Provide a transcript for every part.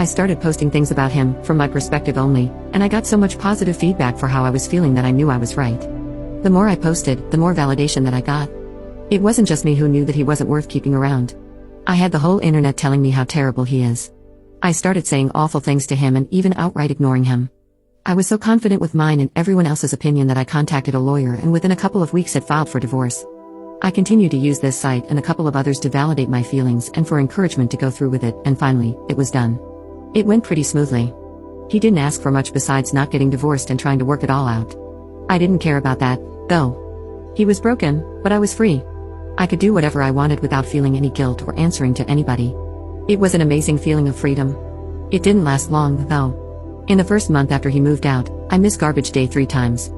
I started posting things about him, from my perspective only, and I got so much positive feedback for how I was feeling that I knew I was right. The more I posted, the more validation that I got. It wasn't just me who knew that he wasn't worth keeping around. I had the whole internet telling me how terrible he is. I started saying awful things to him and even outright ignoring him. I was so confident with mine and everyone else's opinion that I contacted a lawyer and within a couple of weeks had filed for divorce. I continued to use this site and a couple of others to validate my feelings and for encouragement to go through with it, and finally, it was done. It went pretty smoothly. He didn't ask for much besides not getting divorced and trying to work it all out. I didn't care about that, though. He was broken, but I was free. I could do whatever I wanted without feeling any guilt or answering to anybody. It was an amazing feeling of freedom. It didn't last long, though. In the first month after he moved out, I missed garbage day 3 times.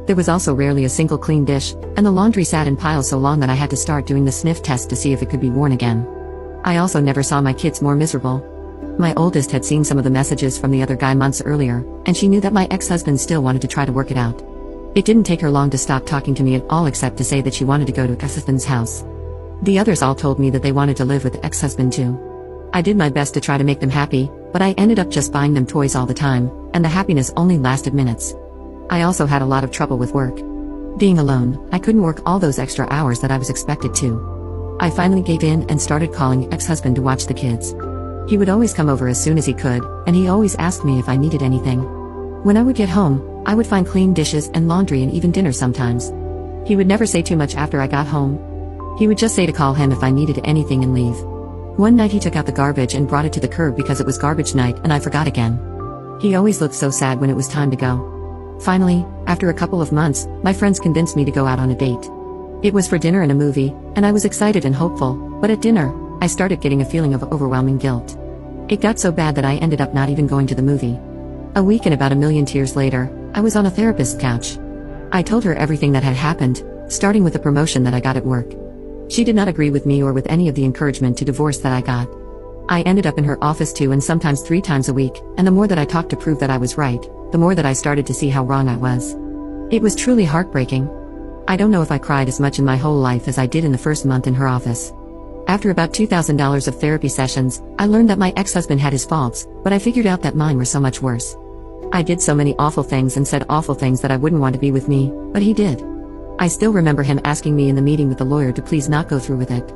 There was also rarely a single clean dish, and the laundry sat in piles so long that I had to start doing the sniff test to see if it could be worn again. I also never saw my kids more miserable. My oldest had seen some of the messages from the other guy months earlier, and she knew that my ex-husband still wanted to try to work it out. It didn't take her long to stop talking to me at all except to say that she wanted to go to ex-husband's house. The others all told me that they wanted to live with ex-husband too. I did my best to try to make them happy, but I ended up just buying them toys all the time, and the happiness only lasted minutes. I also had a lot of trouble with work. Being alone, I couldn't work all those extra hours that I was expected to. I finally gave in and started calling ex-husband to watch the kids. He would always come over as soon as he could, and he always asked me if I needed anything. When I would get home, I would find clean dishes and laundry and even dinner sometimes. He would never say too much after I got home. He would just say to call him if I needed anything and leave. One night he took out the garbage and brought it to the curb because it was garbage night and I forgot again. He always looked so sad when it was time to go. Finally, after a couple of months, my friends convinced me to go out on a date. It was for dinner and a movie, and I was excited and hopeful, but at dinner, I started getting a feeling of overwhelming guilt. It got so bad that I ended up not even going to the movie. A week and about 1,000,000 tears later, I was on a therapist's couch. I told her everything that had happened, starting with the promotion that I got at work. She did not agree with me or with any of the encouragement to divorce that I got. I ended up in her office 2 and sometimes 3 times a week, and the more that I talked to prove that I was right, the more that I started to see how wrong I was. It was truly heartbreaking. I don't know if I cried as much in my whole life as I did in the first month in her office. After about $2,000 of therapy sessions, I learned that my ex-husband had his faults, but I figured out that mine were so much worse. I did so many awful things and said awful things that I wouldn't want to be with me, but he did. I still remember him asking me in the meeting with the lawyer to please not go through with it.